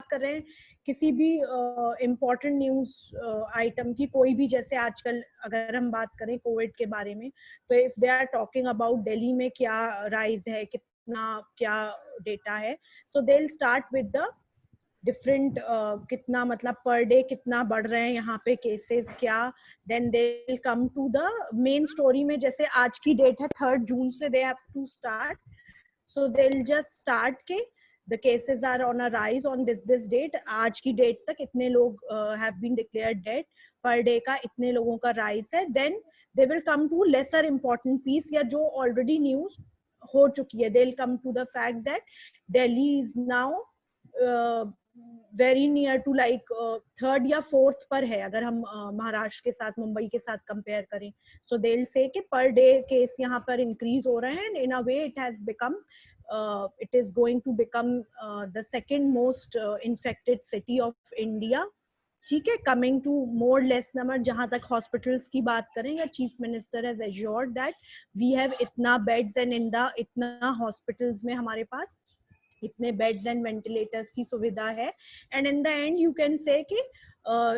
कर रहे हैं किसी भी इम्पोर्टेंट न्यूज आइटम की, कोई भी, जैसे आजकल अगर हम बात करें कोविड के बारे में, तो if they are talking about Delhi में क्या राइज है, कितना क्या डेटा है, so they will start with the different कितना मतलब पर डे कितना बढ़ रहे हैं यहाँ पे केसेस क्या, then they will come to the main story में। जैसे आज की डेट है 3 जून से they have to start, so they'll just start के the cases are on a rise on this date, आज की डेट तक इतने लोग have been declared dead, per day का इतने लोगों का राइज है, then they will come to lesser important piece या जो already news हो चुकी है, they'll come to the fact that Delhi is now very near to like third या फोर्थ पर है, अगर हम महाराष्ट्र के साथ मुंबई के साथ कंपेयर करें। सो दे विल से कि पर डे केस यहाँ पर इंक्रीज हो रहे हैं, in a way it has become it is going to become the second most infected city of India. ठीक है, coming to more less number, जहां तक हॉस्पिटल्स की बात करें, या chief minister has assured that we have इतना beds and in the इतना हॉस्पिटल्स में हमारे पास इतने बेड्स एंड वेंटिलेटर्स की सुविधा है। And in the end you can say कि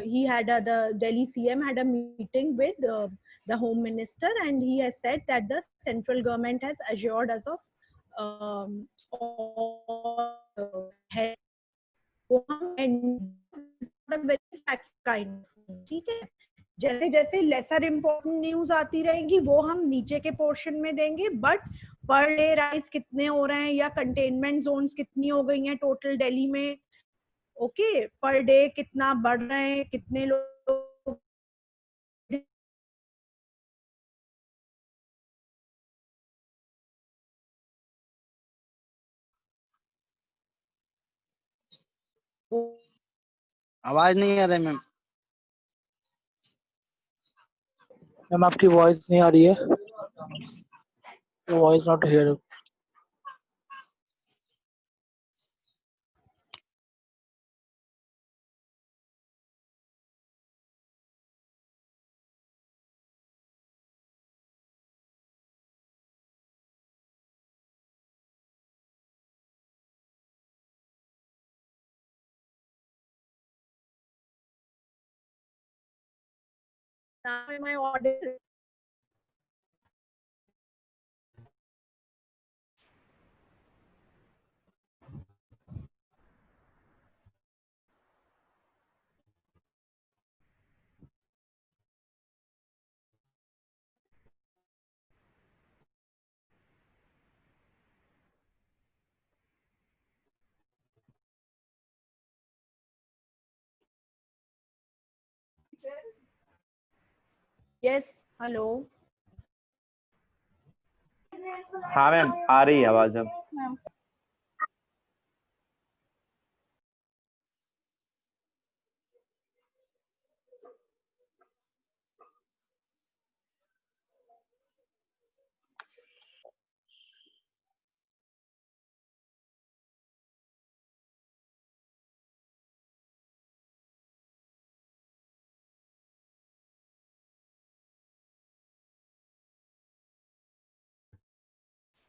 he had the Delhi CM had a meeting with the home minister, and he has said that the central government has assured us of all head and very fact kind of, ठीक है। जैसे जैसे laser important news आती रहेगी वो हम नीचे के पोर्शन में देंगे, बट पर डे राइज कितने हो रहे हैं या कंटेनमेंट जोन्स कितनी हो गई हैं टोटल दिल्ली में, ओके, पर डे कितना बढ़ रहे हैं, कितने लोग आवाज नहीं आ रहा है मैम। मैम आपकी वॉइस नहीं आ रही है, voice not here. now am I audible? Yes, hello. हाँ मैम, आ रही है आवाज अब।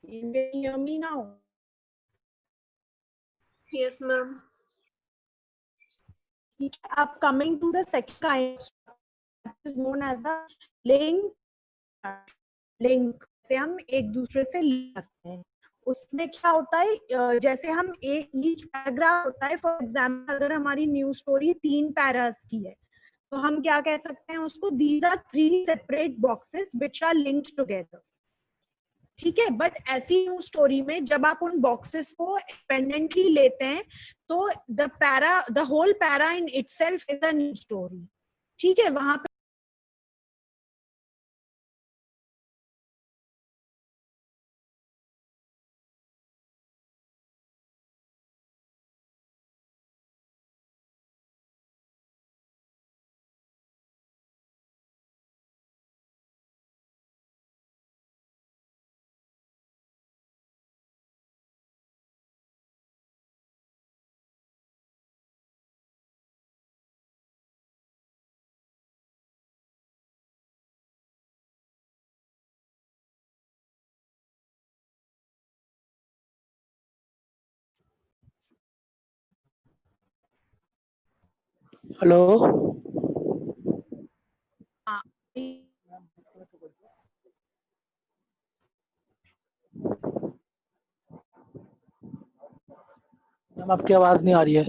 You can hear me now? Yes, ma'am. Up coming to the second kind of that is known as a link. Link से हम एक दूसरे से लिंक करते हैं। उसमें क्या होता है, जैसे हम ईच पैराग्राफ होता है, फॉर एग्जाम्पल अगर हमारी न्यूज स्टोरी 3 पैरास की है, तो हम क्या कह सकते हैं उसको, these are 3 separate boxes which are linked together. ठीक है, बट ऐसी न्यूज स्टोरी में जब आप उन बॉक्सेस को इंडिपेंडेंटली लेते हैं, तो the whole para in itself is a news story. ठीक है, वहां पे हेलो। हाँ, मैम आपकी आवाज नहीं आ रही है।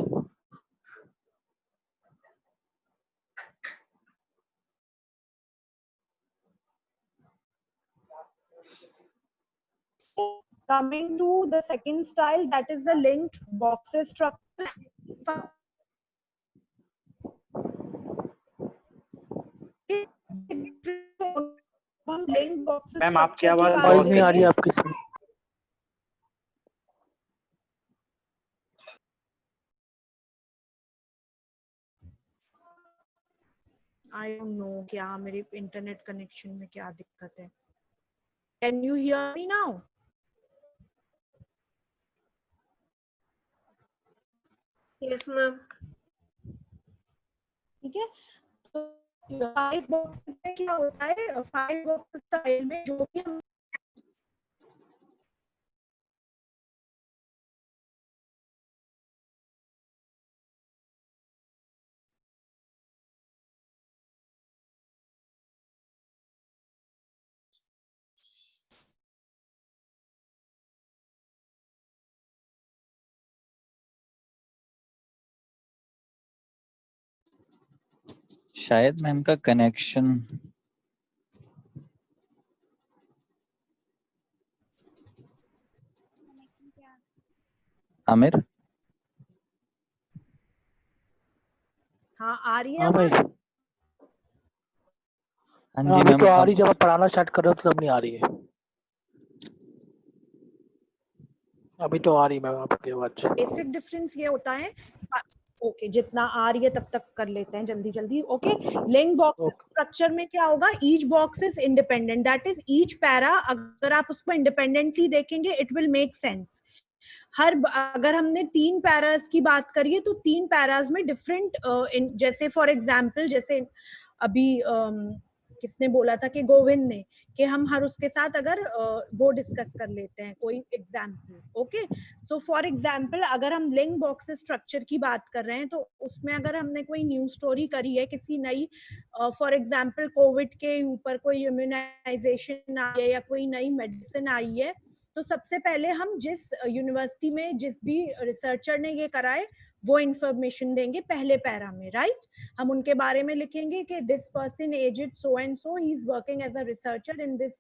coming to the second style, that is the linked boxes structure. Link boxes ma'am आपकी स्ट्रक्चर की आवाज बात वॉइस बहुत नहीं आ रही करेंगे। है आपकी सर। आई डोंट नो क्या मेरे इंटरनेट कनेक्शन में क्या दिक्कत है। Can you hear me now? Yes ma'am. ठीक है, तो 5 बॉक्सेस में क्या होता है, 5 बॉक्सेस स्टाइल में जो भी हम शायद मैम का कनेक्शन। आमिर। हाँ आ रही है हाँ भाई, आवाज? हाँ जी अभी मैम तो आ अब रही, जब आप पढ़ाना स्टार्ट कर रहे हो तो तब नहीं आ रही है। अभी तो आ रही मैम आपकी आवाज। बेसिक डिफरेंस ये होता है, ओके जितना आ रही है तब तक कर लेते हैं जल्दी जल्दी। ओके, लिंक बॉक्स स्ट्रक्चर में क्या होगा, each box is independent, that is each para अगर आप उसको इंडिपेंडेंटली देखेंगे इट विल मेक सेंस। अगर हमने 3 पैरास की बात करी है तो 3 पैरास में डिफरेंट, जैसे फॉर एग्जांपल, जैसे अभी किसने बोला था कि गोविंद ने, कि हम हर उसके साथ अगर वो डिस्कस कर लेते हैं कोई example. Okay, so for example अगर हम लिंक बॉक्स स्ट्रक्चर की बात कर रहे हैं तो उसमें अगर हमने कोई न्यूज स्टोरी करी है किसी नई, फॉर एग्जांपल कोविड के ऊपर कोई इम्यूनाइजेशन आई है या कोई नई मेडिसिन आई है, तो सबसे पहले हम जिस यूनिवर्सिटी में जिस भी रिसर्चर ने ये कराए वो इंफॉर्मेशन देंगे पहले पैरा में, राइट? हम उनके बारे में लिखेंगे कि this person aged so and so, he is working as a researcher in this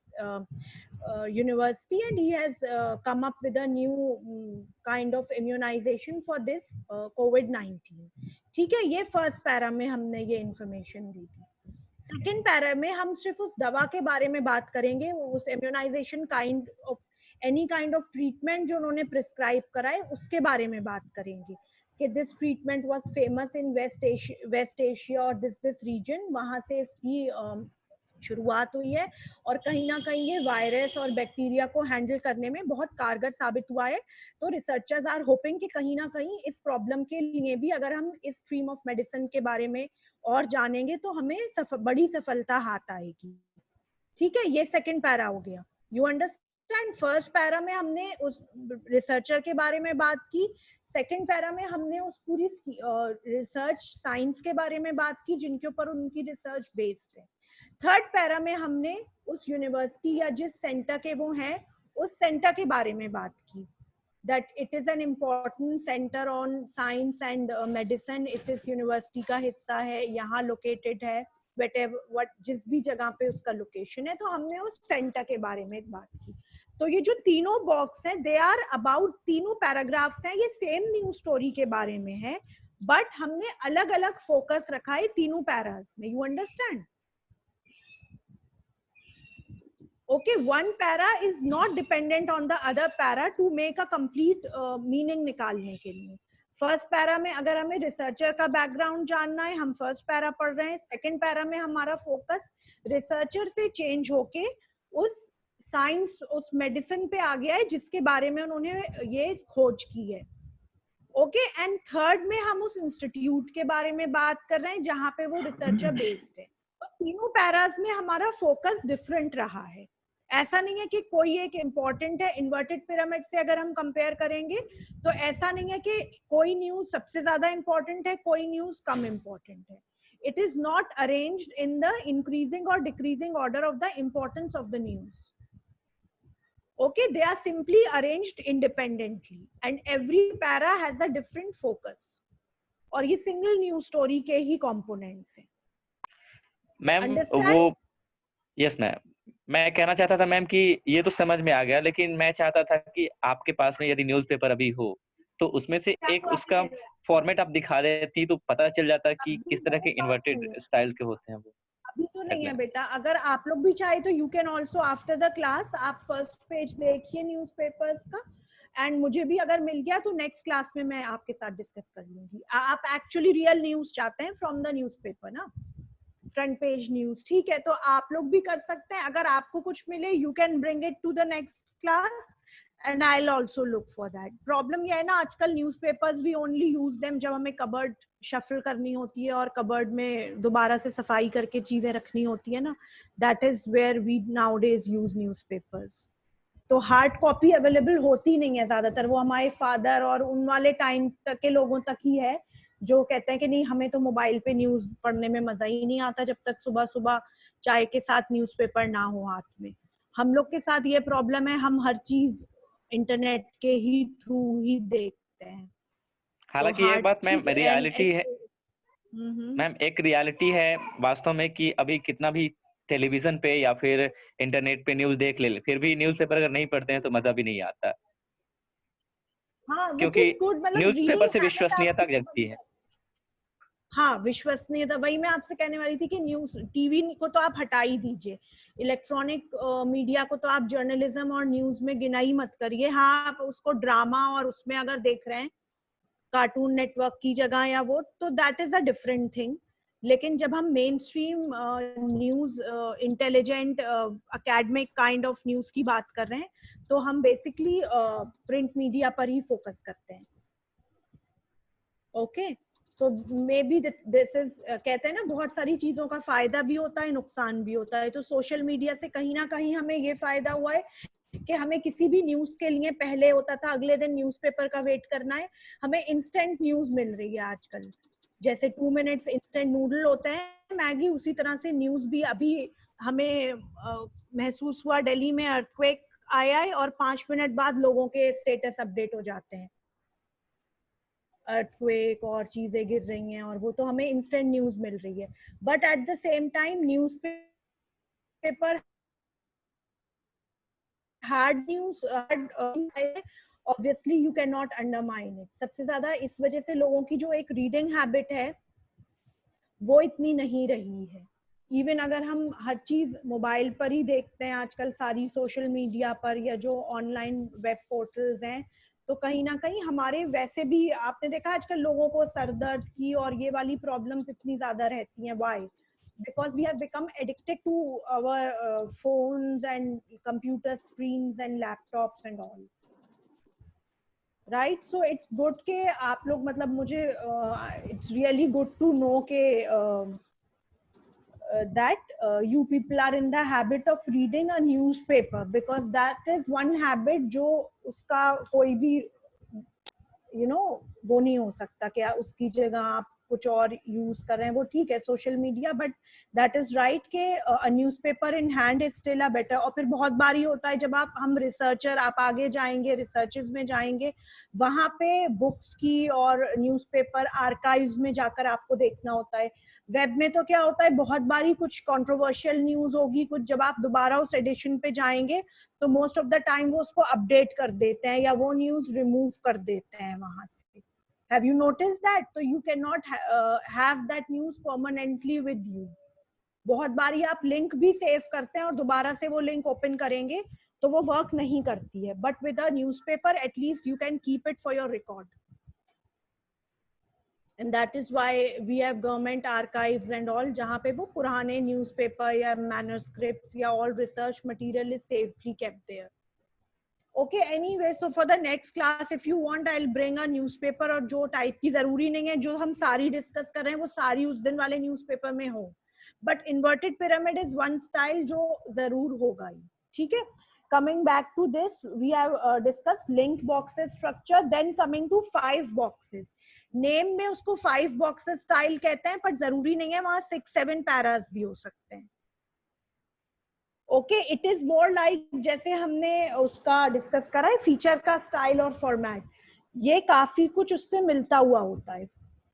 university and he has come up with a new kind of immunization for this COVID-19। ठीक है, ये फर्स्ट पैरा में हमने ये information दी थी। Second para में हम सिर्फ उस दवा के बारे में बात करेंगे, उस immunization kind of any kind of treatment जो उन्होंने प्रिस्क्राइब कराए उसके बारे में बात करेंगे कि this treatment was famous in West Asia और दिस रीजन, वहां से इसकी शुरुआत हुई है और कहीं ना कहीं ये वायरस और बैक्टीरिया को हैंडल करने में बहुत कारगर साबित हुआ है। तो रिसर्चर्स आर होपिंग कि कहीं ना कहीं इस प्रॉब्लम के लिए भी अगर हम इस स्ट्रीम ऑफ मेडिसिन के बारे में और जानेंगे तो हमें बड़ी सफलता हाथ आएगी। ठीक है, ये सेकंड पैरा हो गया। You understand? फर्स्ट पैरा में हमने उस रिसर्चर के बारे में बात की, सेकंड पैरा में हमने उस पूरी रिसर्च साइंस के बारे में बात की जिनके ऊपर उनकी रिसर्च बेस्ड है। थर्ड पैरा में हमने उस यूनिवर्सिटी या जिस सेंटर के वो हैं उस सेंटर के बारे में बात की, that it is an important center on science and medicine, इस यूनिवर्सिटी का हिस्सा है, यहाँ लोकेटेड है, जिस भी जगह पे उसका लोकेशन है, तो हमने उस सेंटर के बारे में बात की। तो ये जो तीनों बॉक्स हैं दे आर अबाउट, तीनों पैराग्राफ्स हैं, ये सेम न्यूज स्टोरी के बारे में है बट हमने अलग अलग फोकस रखा है तीनों पैरास में। You understand? Okay, one para is not dependent on the other para to make a complete meaning निकालने के लिए। फर्स्ट पैरा में अगर हमें रिसर्चर का बैकग्राउंड जानना है, हम फर्स्ट पैरा पढ़ रहे हैं। सेकंड पैरा में हमारा फोकस रिसर्चर से चेंज होके उस साइंस, उस मेडिसिन पे आ गया है जिसके बारे में उन्होंने ये खोज की है। ओके, एंड थर्ड में हम उस इंस्टीट्यूट के बारे में बात कर रहे हैं जहां पे वो रिसर्चर बेस्ड है। तो तीनों पैरास में हमारा फोकस डिफरेंट रहा है ऐसा नहीं है कि कोई एक इम्पोर्टेंट है। इन्वर्टेड पिरामिड से अगर हम कंपेयर करेंगे तो ऐसा नहीं है कि कोई न्यूज सबसे ज्यादा इम्पोर्टेंट है, कोई न्यूज कम इम्पोर्टेंट है। It is not arranged in the increasing or decreasing order of the importance of the news. Okay, they are simply arranged independently and every para has a different focus. और ये single news story के ही components हैं। Ma'am Understand? वो yes ma'am, मैं कहना चाहता था ma'am कि ये तो समझ में आ गया, लेकिन मैं चाहता था कि आपके पास में यदि न्यूज़पेपर अभी हो तो उसमें से एक उसका फॉर्मेट आप दिखा देती तो पता चल जाता कि किस तरह के इन्वर्टेड स्टाइल के होते हैं वो। अभी तो नहीं है बेटा, अगर आप लोग भी चाहे तो you can also after the class आप फर्स्ट पेज देखिए न्यूज़पेपर्स का, एंड मुझे भी अगर मिल गया तो नेक्स्ट क्लास में मैं आपके साथ डिस्कस कर लूंगी। आप एक्चुअली रियल न्यूज चाहते हैं फ्रॉम द न्यूज़पेपर ना, फ्रंट पेज न्यूज, ठीक है, तो आप लोग भी कर सकते हैं। अगर आपको कुछ मिले you can bring it to the next class and I will also look for that. Problem ये है ना, आजकल newspapers we only use them जब हमें कबर्ड शफल करनी होती है और कबर्ड में दोबारा से सफाई करके चीजें रखनी होती है ना, that is where we nowadays use newspapers. तो हार्ड कॉपी अवेलेबल होती नहीं है ज्यादातर, वो हमारे फादर और उन वाले टाइम तक के लोगों तक ही है जो कहते हैं कि नहीं हमें तो मोबाइल पे न्यूज पढ़ने में मजा ही नहीं आता जब तक सुबह सुबह चाय के साथ न्यूज़पेपर ना हो हाथ में। हम लोग के साथ ये प्रॉब्लम है, हम हर चीज इंटरनेट के ही थ्रू ही देखते हैं। हालांकि एक बात मैम रियलिटी है मैम, एक रियलिटी है वास्तव में कि अभी कितना भी टेलीविजन पे या फिर इंटरनेट पे न्यूज देख ले, फिर भी न्यूज़पेपर अगर नहीं पढ़ते हैं तो मजा भी नहीं आता। हाँ, क्योंकि न्यूज़पेपर से विश्वसनीयता जगती है। हाँ, विश्वसनीयता, वही मैं आपसे कहने वाली थी कि न्यूज टीवी को तो आप हटा ही दीजिए, इलेक्ट्रॉनिक मीडिया को तो आप जर्नलिज्म और न्यूज में गिना ही मत करिए। हाँ, आप उसको ड्रामा और उसमें अगर देख रहे हैं कार्टून नेटवर्क की जगह या वो, तो that is a different thing. लेकिन जब हम main stream news, intelligent academic kind of news की बात कर रहे हैं तो हम बेसिकली प्रिंट मीडिया पर ही फोकस करते हैं। Okay, so may be this is, कहते हैं ना बहुत सारी चीजों का फायदा भी होता है नुकसान भी होता है। तो सोशल मीडिया से कहीं ना कहीं हमें ये फायदा हुआ है कि हमें किसी भी न्यूज के लिए पहले होता था अगले दिन न्यूज़पेपर का वेट करना है, हमें इंस्टेंट न्यूज मिल रही है आजकल। जैसे 2 मिनट्स इंस्टेंट नूडल होते हैं मैगी, उसी तरह से न्यूज भी अभी हमें महसूस हुआ दिल्ली में अर्थक्वेक आया है और 5 मिनट बाद लोगों के स्टेटस अपडेट हो जाते हैं, अर्थक्वेक और चीजें गिर रही हैं, और वो तो हमें इंस्टेंट न्यूज मिल रही है। But at the same time newspaper hard news obviously you can not undermine it. सबसे ज्यादा इस वजह से लोगों की जो एक रीडिंग हैबिट है वो इतनी नहीं रही है। इवन अगर हम हर चीज मोबाइल पर ही देखते हैं आजकल, सारी सोशल मीडिया पर या जो ऑनलाइन वेब पोर्टल्स हैं, तो कहीं ना कहीं हमारे वैसे भी आपने देखा आजकल लोगों को सर दर्द की और ये वाली प्रॉब्लम्स इतनी ज्यादा रहती हैं। Why? Because we have become addicted to our phones and computer screens and laptops and all, right? So it's good के आप लोग मतलब मुझे it's really good to know के that you people are in the habit of reading a newspaper, because that is one habit जो उसका कोई भी वो नहीं हो सकता कि उसकी जगह आप कुछ और यूज कर रहे हैं। वो ठीक है social media, but that is right के newspaper in hand is still a better. और फिर बहुत बार ही होता है जब हम रिसर्चर, आप आगे जाएंगे रिसर्चेस में जाएंगे, वहां पे बुक्स की और न्यूज़पेपर आर्काइव्स में जाकर आपको देखना होता है। वेब में तो क्या होता है, बहुत बारी कुछ कंट्रोवर्शियल न्यूज होगी, कुछ जब आप दोबारा उस एडिशन पे जाएंगे तो मोस्ट ऑफ द टाइम वो उसको अपडेट कर देते हैं या वो न्यूज रिमूव कर देते हैं वहां से। Have you noticed that? So you cannot have that news permanently with you. बहुत बारी आप लिंक भी सेव करते हैं और दोबारा से वो लिंक ओपन करेंगे तो वो वर्क नहीं करती है, but with a newspaper at least you can keep it for your record. And that is why we have government archives and all, जहाँ पे वो पुराने न्यूज़पेपर या manuscripts या all research material is safely kept there. Okay, anyway, so for the next class if you want I'll bring a newspaper, और जो type की जरूरी नहीं है जो हम सारी डिस्कस कर रहे हैं वो सारी उस दिन वाले न्यूज़पेपर में हो, but inverted pyramid is one style जो जरूर होगा ही। ठीक है. Coming back to this, we have discussed linked boxes structure. Then coming to 5 boxes. Name में उसको 5 boxes style कहते हैं, पर जरूरी नहीं है, वहां 6-7 पैरास भी हो सकते हैं. Okay, it is more like जैसे हमने उसका डिस्कस करा है फीचर का स्टाइल और फॉर्मेट, ये काफी कुछ उससे मिलता हुआ होता है.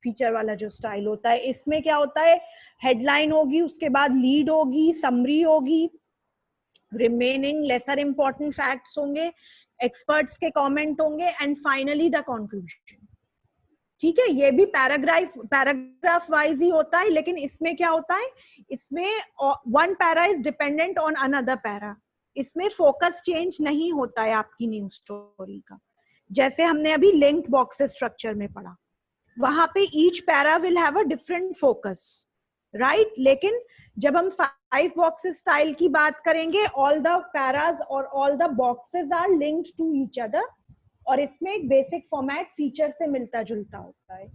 फीचर वाला जो स्टाइल होता है, इसमें क्या होता है, हेडलाइन होगी, उसके बाद लीड होगी, समरी होगी, रिमेनिंग लेसर इंपॉर्टेंट फैक्ट्स होंगे, एक्सपर्ट्स के कमेंट होंगे, एंड फाइनली द कंक्लूजन. ठीक है, ये भी पैराग्राफ वाइज ही होता है, लेकिन इसमें क्या होता है, इसमें one para is dependent on another para. इसमें फोकस चेंज नहीं होता है आपकी न्यूज स्टोरी का, जैसे हमने अभी लिंक्ड बॉक्सेस स्ट्रक्चर में पढ़ा. वहां पे each para will have a different focus, right. लेकिन जब हम 5 बॉक्सेस स्टाइल की बात करेंगे, ऑल द पैरास और all the boxes are linked to each other, और इसमें एक बेसिक फॉर्मेट फीचर से मिलता जुलता होता है.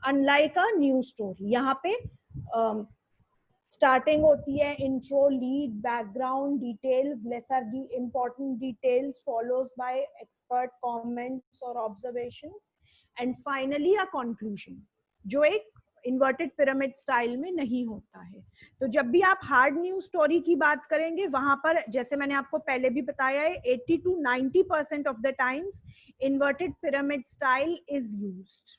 अनलाइक अ न्यूज स्टोरी, यहाँ पे स्टार्टिंग होती है intro, lead, background, details, lesser important details, follows by expert comments और observations, and finally a conclusion, जो एक इन्वर्टेड पिरामिड स्टाइल में नहीं होता है. तो जब भी आप हार्ड न्यूज स्टोरी की बात करेंगे, वहां पर जैसे मैंने आपको पहले भी बताया है, 80 to 90% of the times inverted pyramid style is used.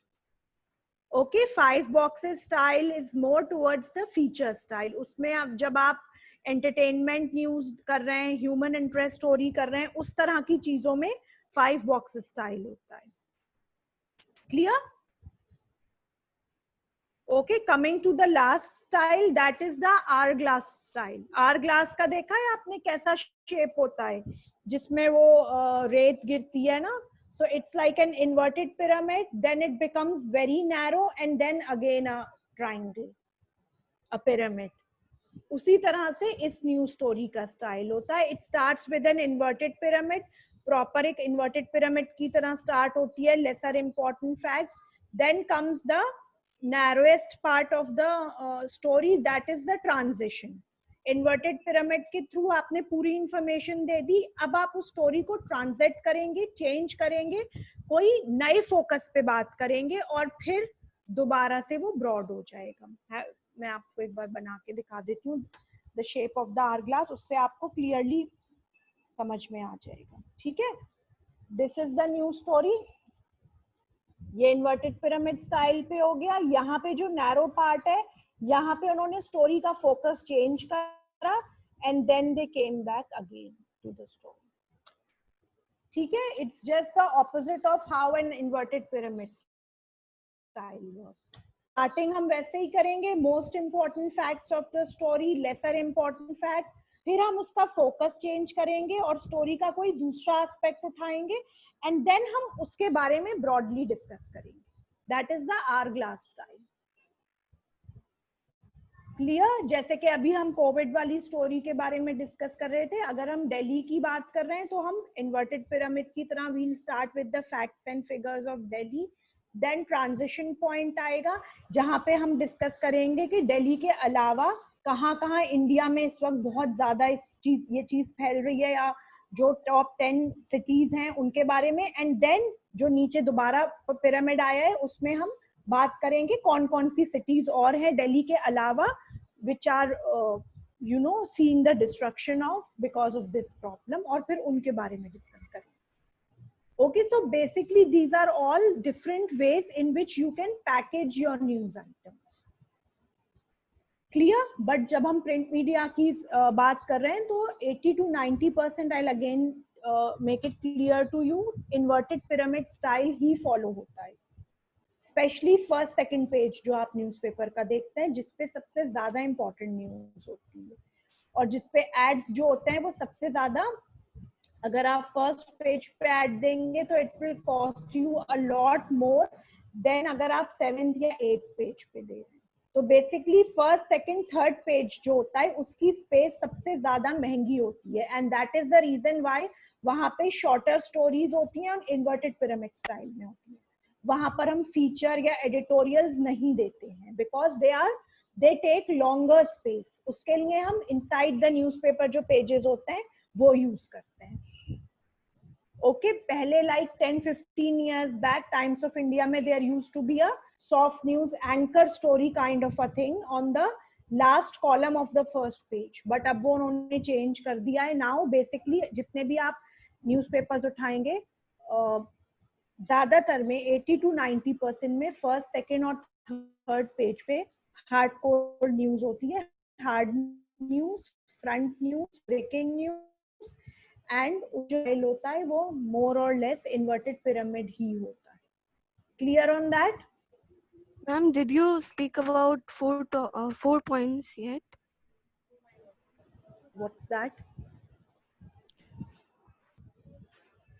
Okay, 5 boxes style is more towards the feature style. उसमें अब जब आप एंटरटेनमेंट न्यूज कर रहे हैं, ह्यूमन इंटरेस्ट स्टोरी कर रहे हैं, उस तरह की चीजों में 5 बॉक्सेस स्टाइल होता है. Clear? Okay, coming to the last style, that is the hourglass style. hourglass का देखा है आपने कैसा शेप होता है, जिसमें वो रेत गिरती है ना. So it's like an inverted pyramid, then it becomes very narrow, and then again a triangle, a pyramid. उसी तरह से इस न्यूज स्टोरी का स्टाइल होता है. It starts with an inverted pyramid, proper एक inverted pyramid की तरह start होती है, lesser important facts. Then comes the narrowest part of the story, that is the transition. Inverted pyramid के थ्रू आपने पूरी इंफॉर्मेशन दे दी, अब आप उस स्टोरी को ट्रांजिट करेंगे, चेंज करेंगे, कोई नए फोकस पे बात करेंगे, और फिर दोबारा से वो ब्रॉड हो जाएगा. मैं आपको एक बार बना के दिखा देती हूँ the shape of the hourglass, उससे आपको क्लियरली समझ में आ जाएगा. ठीक है, this is the news story. ये इन्वर्टेड पिरामिड स्टाइल पे हो गया. यहाँ पे जो नैरो पार्ट है, यहाँ पे उन्होंने स्टोरी का फोकस चेंज करा, and then they came back again to the story. ठीक है, it's just the opposite of how an inverted pyramid style works. Starting हम वैसे ही करेंगे, most important facts of the story, lesser important facts, फिर हम उसका फोकस चेंज करेंगे और स्टोरी का कोई दूसरा एस्पेक्ट उठाएंगे, एंड देन हम उसके बारे में ब्रॉडली डिस्कस करेंगे. That is the hourglass style. Clear? जैसे कि अभी हम कोविड वाली स्टोरी के बारे में डिस्कस कर रहे थे, अगर हम दिल्ली की बात कर रहे हैं तो हम इन्वर्टेड पिरामिड की तरह we'll start with the facts and figures of Delhi, then transition point आएगा जहां पे हम डिस्कस करेंगे कि दिल्ली के अलावा कहाँ कहाँ इंडिया में इस वक्त बहुत ज्यादा ये चीज फैल रही है, या जो टॉप 10 सिटीज हैं उनके बारे में. एंड देन जो नीचे दोबारा पिरामिड आया है, उसमें हम बात करेंगे कौन कौन सी सिटीज और है दिल्ली के अलावा which are seeing the destruction of because of this problem, और फिर उनके बारे में डिस्कस करेंगे. Okay, so basically these are all different ways in which you can package your news items. Clear? But जब हम print media की बात कर रहे हैं तो 80 to 90% I'll again make it clear to you, inverted pyramid style he follow होता है. स्पेशली फर्स्ट सेकंड पेज जो आप न्यूज़पेपर का देखते हैं, जिसपे सबसे ज्यादा इंपॉर्टेंट न्यूज होती है, और जिसपे एड्स जो होते हैं वो सबसे ज्यादा, अगर आप फर्स्ट पेज पे ऐड देंगे तो it will cost you a lot more than अगर आप 7th या 8th पेज पे दे रहे हैं. तो basically first second third page जो होता है उसकी स्पेस सबसे ज्यादा महंगी होती है, and that is the reason why वहां पे शॉर्टर स्टोरीज होती हैं और इन्वर्टेड पिरामिड स्टाइल में होती है. वहां पर हम फीचर या एडिटोरियल्स नहीं देते हैं, because they take longer space. उसके लिए हम इनसाइड द न्यूज़पेपर जो पेजेस होते हैं वो यूज करते हैं. ओके पहले like 10-15 years back Times of India में there used to be a soft news anchor story kind of a thing on the last column of the first page, but अब वो उन्होंने change कर दिया है. now basically जितने भी आप newspapers उठाएंगे ज्यादातर में 80 to 90% में फर्स्ट सेकेंड और थर्ड पेज पे हार्ड कोर न्यूज होती है. Hard news, front news, breaking news and जो मेल होता है वो मोर और लेस इन्वर्टेड पिरामिड ही होता है. Clear on that? Ma'am, did you speak about four points yet? What's that?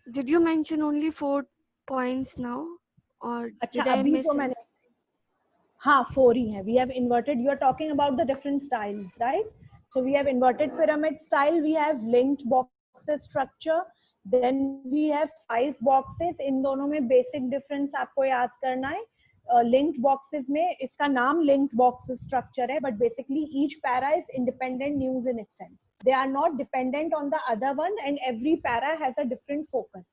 Did you mention only 4 points now, or अच्छा did I अभी miss तो it? मैंने हाँ 4 ही है. We have inverted, you are talking about the different styles right. So we have inverted pyramid style, we have linked boxes structure, then we have 5 boxes. इन दोनों में बेसिक डिफरेंस आपको याद करना है. लिंक्ड बॉक्सेस में इसका नाम लिंक्ड बॉक्सेस स्ट्रक्चर है, but basically each para is independent news in itself. They are not dependent on the other one and every para has a different focus.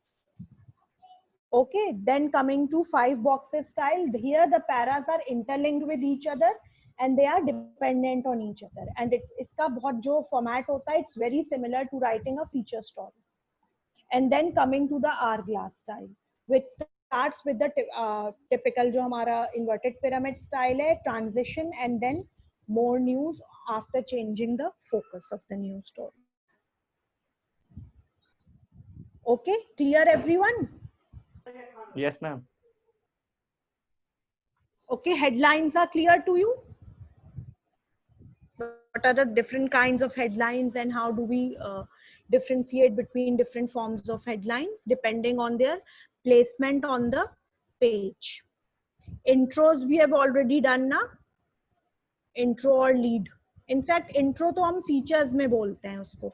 Okay, then coming to 5 boxes style, here the paras are interlinked with each other and they are dependent on each other, and इसका बहुत जो format होता है, it's very similar to writing a feature story. And then coming to the hourglass style, which starts with the typical जो हमारा inverted pyramid style है, transition and then more news after changing the focus of the news story. Okay, clear everyone? Yes, ma'am. Okay, headlines are clear to you? What are the different kinds of headlines and how do we differentiate between different forms of headlines depending on their placement on the page? Intros we have already done na? Intro or lead. In fact, intro तो हम features में बोलते हैं उसको.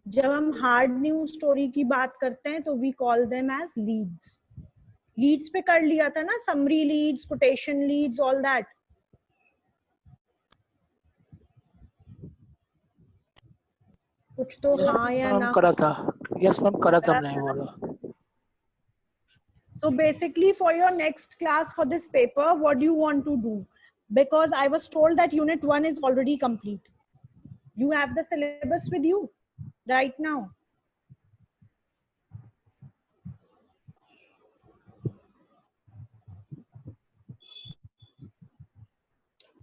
जब हम hard news story की बात करते हैं तो we call them as leads. Leads पे कर लिया था ना, summary leads, quotation leads, all that. कुछ तो हाँ या ना करा था. यस मैम करा था हमने बोला. So basically for your next class for this paper, what do you want to do? Because I was told that unit 1 is already complete. You have the syllabus with you right now.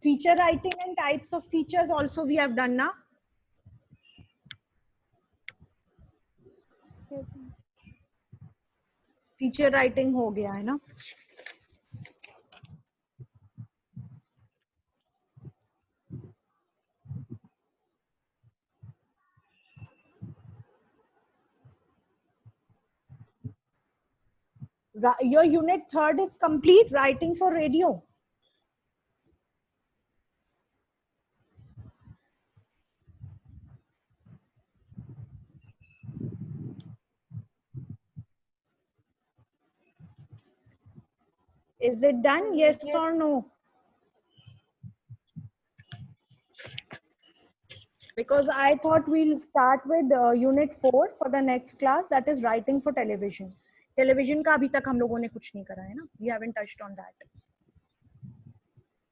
Feature writing and types of features also we have done now. Feature writing हो गया है ना. Your unit 3rd is complete, writing for radio. Is it done? Yes or no? Because I thought we'll start with unit 4 for the next class, that is writing for television. Television का अभी तक हम लोगों ने कुछ नहीं करा है ना. We haven't touched on that.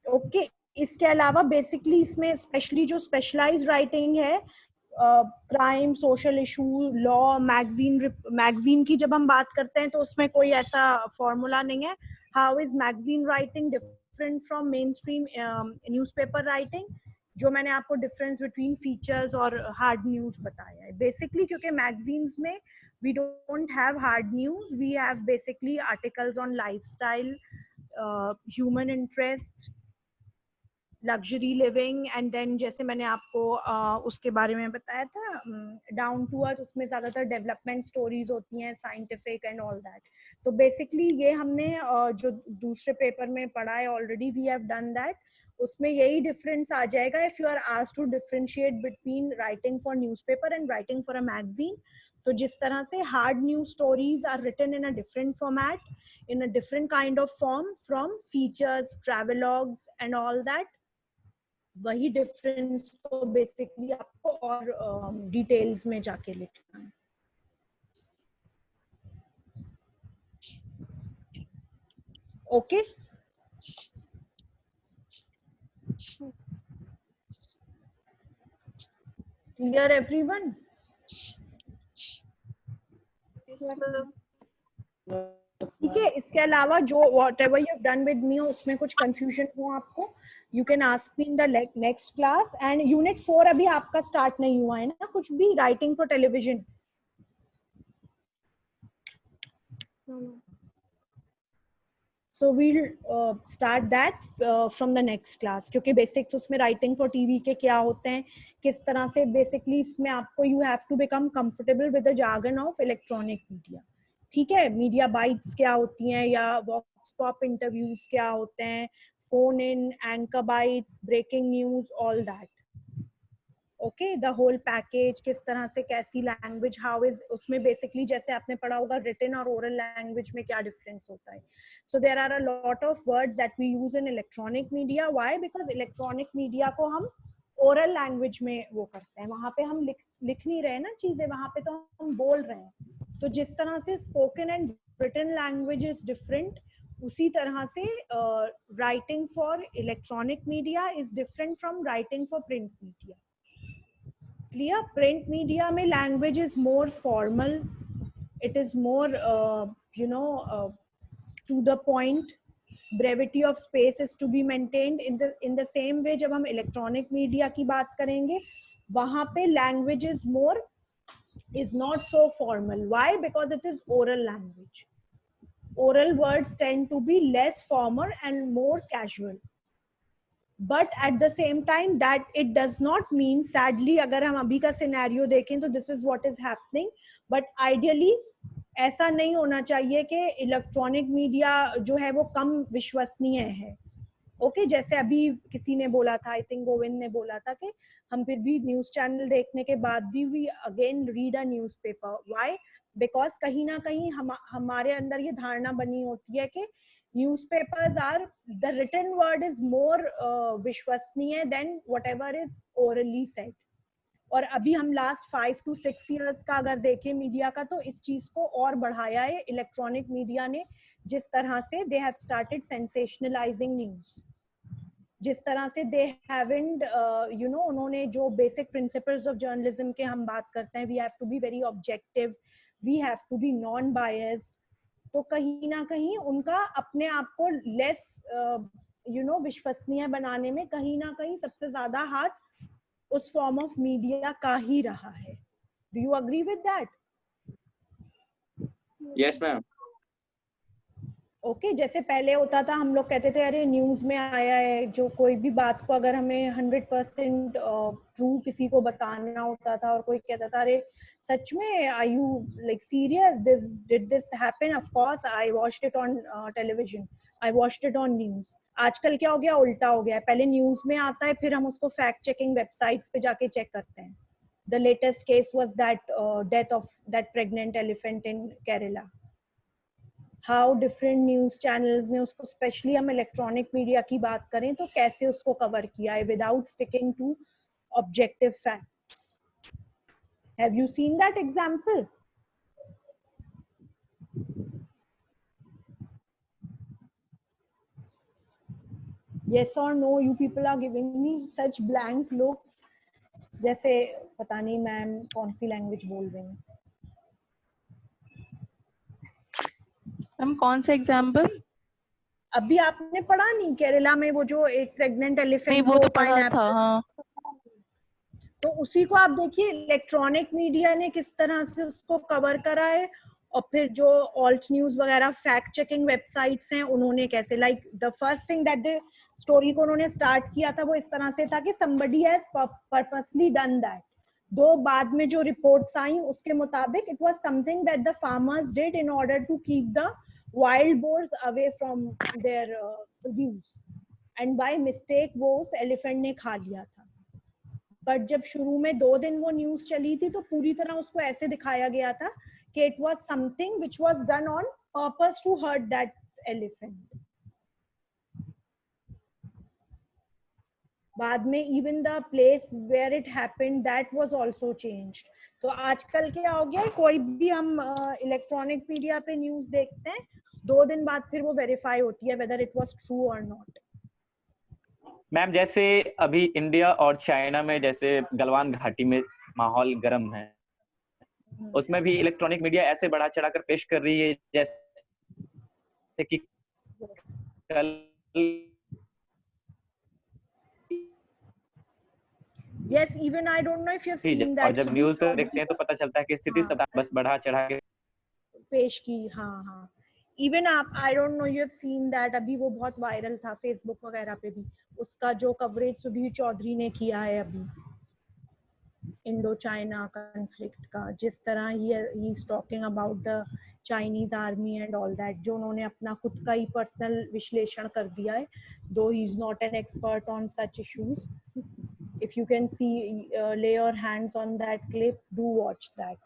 Okay. इसके अलावा बेसिकली इसमें स्पेशली जो स्पेशलाइज्ड राइटिंग है, crime, social issue, law, magazine की जब हम बात करते हैं तो उसमें कोई ऐसा फॉर्मूला नहीं है. How is magazine writing different from mainstream newspaper writing, जो मैंने आपको डिफरेंस बिटवीन फीचर्स और हार्ड न्यूज बताया है. बेसिकली क्योंकि मैगजीन्स में we don't have hard news, we have basically articles on lifestyle, human interest, luxury living, and then जैसे मैंने आपको उसके बारे में बताया था डाउन टू अर्थ, उसमें ज्यादातर डेवलपमेंट स्टोरीज होती हैं, साइंटिफिक एंड ऑल दैट. तो बेसिकली ये हमने जो दूसरे पेपर में पढ़ा है already, we have done that. उसमें यही डिफरेंस आ जाएगा if you are asked to differentiate between writing for newspaper and writing for a magazine. तो जिस तरह से hard news stories are written in a different format, in a different kind of form from features, travelogues and all that. वही difference को basically आपको और details में जाके लिखना है. Okay clear everyone? ठीक है. इसके अलावा जो whatever you have done with me उसमें कुछ confusion हो आपको, you can ask me in the next class. And unit 4 अभी आपका start नहीं हुआ है ना कुछ भी, writing for television? So we'll start that from the next class, क्योंकि basics उसमें writing for TV के क्या होते हैं, किस तरह से basically इसमें आपको you have to become comfortable with the jargon of electronic media. ठीक है. मीडिया बाइट्स क्या होती हैं, या वॉक्स पॉप इंटरव्यूज क्या होते हैं, phone in, anchor bytes, breaking news, all that. Okay, the whole package. किस तरह से, कैसी लैंग्वेज, हाउ इज, उसमें बेसिकली जैसे आपने पढ़ा होगा रिटन और ओरल लैंग्वेज में क्या डिफरेंस होता है. So there are a lot of words that we use in electronic media. Why? Because electronic media को हम ओरल लैंग्वेज में वो करते हैं, वहां पे हम लिख नहीं रहे ना चीजें, वहां पे तो हम बोल रहे हैं. तो जिस तरह से spoken and written language is different, उसी तरह से writing for electronic media is different from writing for print media. Clear? Print media में language is more formal, it is more to the point, brevity of space is to be maintained. In the same way जब हम electronic media की बात करेंगे, वहां पे language is more is not so formal. Why? Because it is oral language. Oral words tend to be less formal and more casual. But at the same time, that it does not mean, sadly, अगर हम अभी का scenario देखें तो this is what is happening. But ideally, ऐसा नहीं होना चाहिए कि इलेक्ट्रॉनिक मीडिया जो है वो कम विश्वसनीय है. ओके, जैसे अभी किसी ने बोला था, आई थिंक गोविंद ने बोला था कि हम फिर भी न्यूज चैनल देखने के बाद भी we again read a newspaper. Why? Because कहीं ना कहीं हमारे अंदर ये धारणा बनी होती है कि newspapers are, the written word is more विश्वसनीय than whatever is orally said. और अभी हम लास्ट 5 to 6 years का अगर देखें मीडिया का, तो इस चीज को और बढ़ाया है इलेक्ट्रॉनिक मीडिया ने. जिस तरह से they have started sensationalising news, जिस तरह से दे हैवंट उन्होंने जो बेसिक प्रिंसिपल्स ऑफ जर्नलिज्म के हम बात करते हैं, we have to be very objective, we have to be non biased. तो कहीं ना कहीं उनका अपने आप को लेस विश्वसनीय बनाने में कहीं ना कहीं सबसे ज्यादा हाथ उस फॉर्म ऑफ मीडिया का ही रहा है. Do you agree with that? Yes ma'am. Okay, जैसे पहले होता था, हम लोग कहते थे अरे न्यूज में आया है, जो कोई भी बात को अगर हमें 100% ट्रू किसी को बताना होता था और कोई कहता था अरे सच में, are you like serious, this did this happen, of course I watched it on television, I watched it on news. आजकल क्या हो गया, उल्टा हो गया है. पहले न्यूज में आता है, फिर हम उसको फैक्ट चेकिंग वेबसाइट्स पे जाके चेक करते हैं. The latest case was that death of that pregnant elephant in Kerala. How different news channels ने उसको, स्पेशली हम इलेक्ट्रॉनिक मीडिया की बात करें तो कैसे उसको कवर किया है without sticking to objective facts. Have you seen that example? Yes or no? You people are giving me such blank looks. जैसे पता नहीं मैम कौन सी लैंग्वेज बोल रही हैं. मैम कौन सा एग्जाम्पल? अभी आपने पढ़ा नहीं, केरला में वो जो एक प्रेग्नेंट एलिफेंट, नहीं वो तो पढ़ा था. हाँ, तो उसी को आप देखिए इलेक्ट्रॉनिक मीडिया ने किस तरह से उसको कवर करा है. और फिर जो ऑल्ट न्यूज वगैरह फैक्ट चेकिंग वेबसाइट्स हैं, उन्होंने कैसे, like the first thing that the story को उन्होंने स्टार्ट किया था वो इस तरह से था कि somebody has purposely done that. दो बाद में जो रिपोर्ट्स आई उसके मुताबिक it was something that the farmers did in order to keep the wild boars away from their produce, and by mistake वो उस एलिफेंट ने खा लिया था. बट जब शुरू में 2 दिन वो न्यूज चली थी तो पूरी तरह उसको ऐसे दिखाया गया था कि it was something which was done on purpose to hurt that elephant. बाद में even the place where it happened that was also changed. तो आजकल क्या हो गया है, कोई भी हम इलेक्ट्रॉनिक मीडिया पे न्यूज देखते हैं, 2 दिन बाद फिर वो वेरीफाई होती है whether it was true or not. Ma'am जैसे अभी इंडिया और चाइना में जैसे गलवान घाटी में माहौल गर्म है, उसमें भी इलेक्ट्रॉनिक मीडिया ऐसे बढ़ा चढ़ाकर पेश कर रही है जैसे कि कल Yes, even I don't know if you have seen और that. जब न्यूज देखते हैं तो पता चलता है कि स्थिति हाँ, सदा बस बढ़ा चढ़ा के पेश की. हाँ हाँ, इवन आप I don't know you have seen that, अभी वो बहुत वायरल था फेसबुक वगैरह पे भी, उसका जो कवरेज सुधीर चौधरी ने किया है अभी इंडो चाइना कॉन्फ्लिक्ट का, जिस तरह he is talking about the Chinese army and all that, जो उन्होंने अपना खुद का ही पर्सनल विश्लेषण कर दिया है, दो he is not an expert on such issues. If you can see, lay your hands on that clip, do watch that.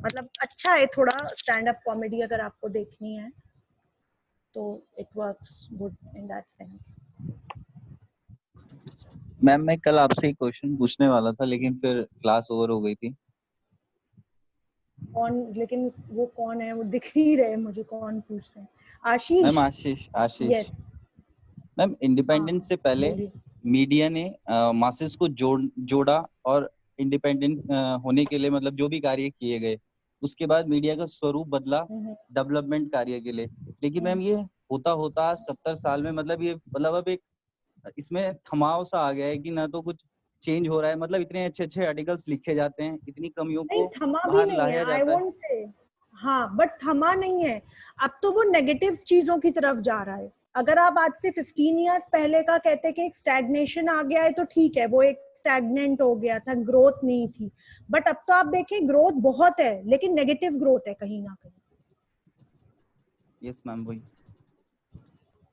मतलब अच्छा है, थोड़ा स्टैंड अप कॉमेडी अगर आपको देखनी है तो it works good in that sense. Ma'am मैं कल आपसे एक क्वेश्चन पूछने वाला था लेकिन फिर क्लास ओवर हो गई थी. कौन, लेकिन वो कौन है, वो दिख नहीं रहे मुझे, कौन पूछ रहे हैं? आशीष. मैम आशीष. Yes. मैम इंडिपेंडेंस से पहले बोलिए. मीडिया ने मासेस को जोड़ा और इंडिपेंडेंट होने के लिए मतलब जो भी कार्य किए गए, उसके बाद मीडिया का स्वरूप बदला डेवलपमेंट कार्य के लिए. लेकिन मैम ये होता होता 70 साल में मतलब ये मतलब अब एक इसमें थमाव सा आ गया है कि ना तो कुछ चेंज हो रहा है. मतलब इतने अच्छे अच्छे आर्टिकल्स लिखे जाते हैं, इतनी कमियों नहीं, को थमा भी बाहर नहीं लाया है, I जाता है. won't say. हाँ, बट थमा नहीं है, अब तो वो नेगेटिव चीजों की तरफ जा रहा है. अगर आप आज से 15 इयर्स पहले का कहते कि एक स्टैग्नेशन आ गया है तो ठीक है, वो एक स्टैग्नेंट हो गया था, ग्रोथ नहीं थी. बट अब तो आप देखें ग्रोथ बहुत है, लेकिन नेगेटिव ग्रोथ है कहीं ना कहीं. यस मैम वही.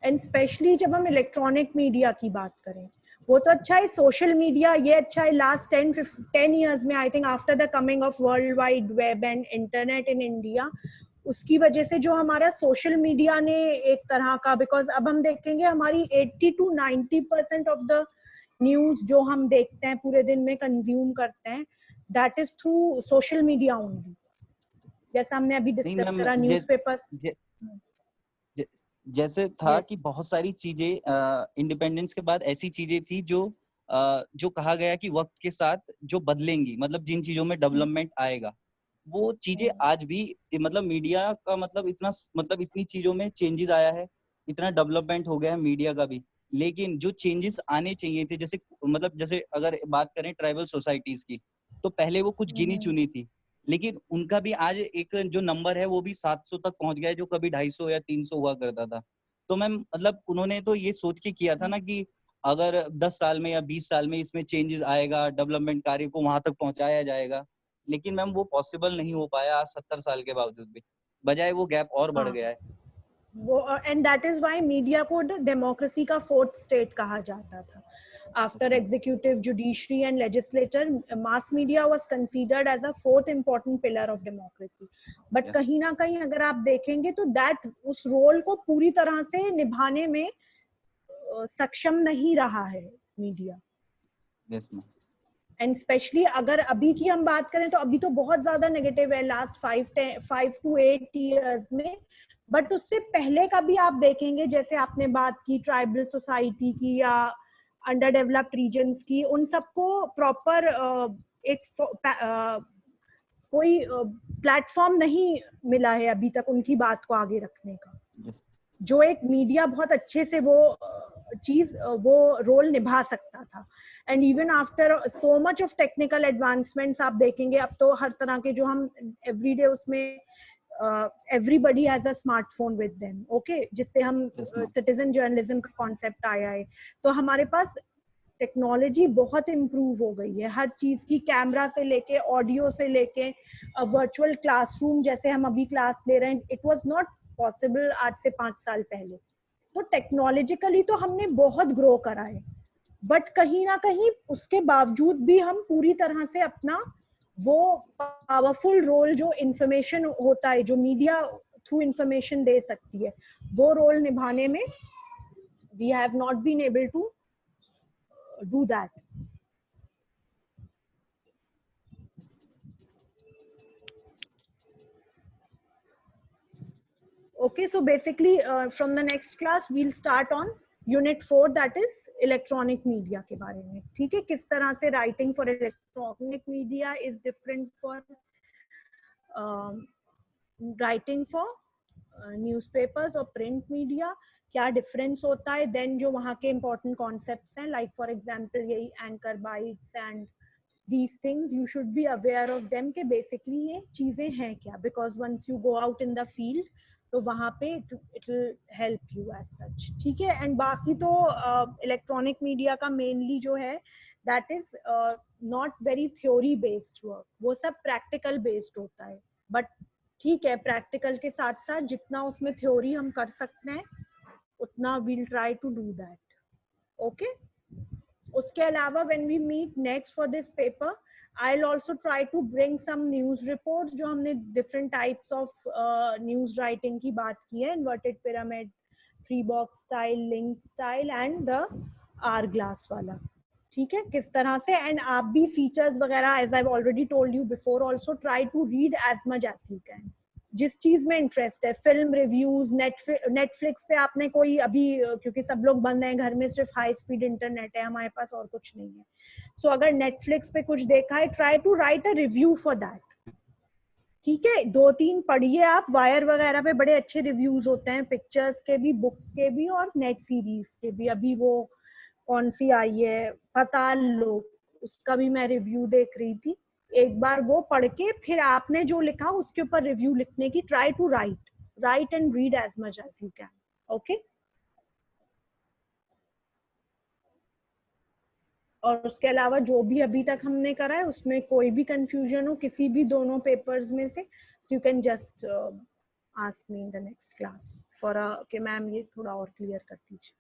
एंड स्पेशली जब हम इलेक्ट्रॉनिक मीडिया की बात करें, वो तो अच्छा है, सोशल मीडिया ये अच्छा है. लास्ट 10 इयर्स में I think after the coming of world wide web and internet in India, उसकी वजह से जो हमारा सोशल मीडिया ने एक तरह का, बिकॉज अब हम देखेंगे हमारी 80 to 90% ऑफ द न्यूज जो हम देखते हैं पूरे दिन में कंज्यूम करते हैं, that is through social media only. जैसा हमने अभी डिस्कस करा न्यूज़पेपर. जैसे था कि बहुत सारी चीजें इंडिपेंडेंस के बाद ऐसी चीजें थी जो कहा गया कि वक्त के साथ जो बदलेंगी, मतलब जिन चीजों में डेवलपमेंट आएगा, वो चीजें आज भी मतलब मीडिया का मतलब इतनी चीजों में चेंजेस आया है, इतना डेवलपमेंट हो गया है मीडिया का भी. लेकिन जो चेंजेस आने चाहिए थे, जैसे अगर बात करें ट्राइबल सोसाइटीज की, तो पहले वो कुछ गिनी चुनी थी, लेकिन उनका भी आज एक जो नंबर है वो भी 700 तक पहुंच गया है, जो कभी 250 या 300 हुआ करता था. तो मैम मतलब उन्होंने तो ये सोच के किया था ना कि अगर 10 साल में या 20 साल में इसमें चेंजेस आएगा, डेवलपमेंट कार्य को वहां तक पहुंचाया जाएगा. लेकिन मैम वो पॉसिबल नहीं हो पाया आज 70 साल के बावजूद भी, बजाय वो गैप और बढ़ गया है. वो and that is why media को डेमोक्रेसी का फोर्थ स्टेट कहा जाता था. After executive, judiciary and legislature, mass media was considered as a fourth important pillar of democracy. But कहीं ना कहीं अगर आप देखेंगे तो that उस रोल को पूरी तरह से निभाने में सक्षम नहीं रहा है media. Yes, ma'am. And specially अगर अभी की हम बात करें तो अभी तो बहुत ज्यादा नेगेटिव है लास्ट 5 to 8 years में. बट उससे पहले का भी आप देखेंगे, जैसे आपने बात की ट्राइबल सोसाइटी की या अंडर डेवलप्ड रीजन्स की, उन सबको प्रॉपर कोई प्लेटफॉर्म नहीं मिला है अभी तक उनकी बात को आगे रखने का. जो एक मीडिया बहुत अच्छे से वो रोल निभा सकता था. And even after so much of technical advancements आप देखेंगे अब तो हर तरह के जो हम एवरीडे उसमें everybody has a smartphone with them, okay, जिससे हम सिटीजन जर्नलिज्म का कॉन्सेप्ट आया है. तो हमारे पास टेक्नोलॉजी बहुत इम्प्रूव हो गई है हर चीज की, कैमरा से लेके ऑडियो से लेके वर्चुअल क्लासरूम जैसे हम अभी क्लास ले रहे हैं, इट वाज नॉट पॉसिबल आज से 5 साल पहले. तो टेक्नोलॉजिकली तो हमने बहुत ग्रो करा है, बट कहीं ना कहीं उसके बावजूद भी हम पूरी तरह से अपना वो पावरफुल रोल जो इंफॉर्मेशन होता है, जो मीडिया थ्रू इंफॉर्मेशन दे सकती है, वो रोल निभाने में we have not been able to do that. Okay, so basically from the next class we'll start on unit 4, that is electronic media के बारे में. ठीक है, किस तरह से writing for electronic media is different for writing for newspapers और print media, क्या difference होता है. Then जो वहाँ के important concepts हैं, like for example यही anchor bytes and these things, you should be aware of them कि basically ये चीजें हैं क्या, because once you go out in the field तो वहाँ पे it will help you as such. ठीक है. एंड बाकी तो इलेक्ट्रॉनिक मीडिया का मेनली जो है that is not very theory based work, वो सब practical based होता है. बट ठीक है, प्रैक्टिकल के साथ साथ जितना उसमें थ्योरी हम कर सकते हैं उतना we'll try to do that. Okay. उसके अलावा when we meet next for this paper, I'll also try to bring some news reports जो हमने different types of news writing की बात की है, inverted pyramid, 3 box style, link style and the hourglass वाला. ठीक है, किस तरह से. एंड आप भी फीचर्स वगैरह as I've already told you before also try to read as much as you can. जिस चीज में इंटरेस्ट है, फिल्म रिव्यूज, नेटफ्लिक्स पे आपने कोई अभी, क्योंकि सब लोग बंद हैं घर में, सिर्फ हाई स्पीड इंटरनेट है, हमारे पास और कुछ नहीं है. सो अगर नेटफ्लिक्स पे कुछ देखा है, try to write a review for that. ठीक है, 2-3 पढ़िए आप. वायर वगैरह पे बड़े अच्छे रिव्यूज होते हैं, पिक्चर्स के भी, बुक्स के भी और नेट सीरीज के भी. अभी वो कौन सी आई है, पता लो, उसका भी मैं रिव्यू देख रही थी. एक बार वो पढ़ के फिर आपने जो लिखा उसके ऊपर रिव्यू लिखने की try to write and read as much as you can. Okay. और उसके अलावा जो भी अभी तक हमने करा है उसमें कोई भी कंफ्यूजन हो किसी भी दोनों पेपर्स में से, so you can just ask me in the next class for कि मैम ये थोड़ा और क्लियर कर दीजिए.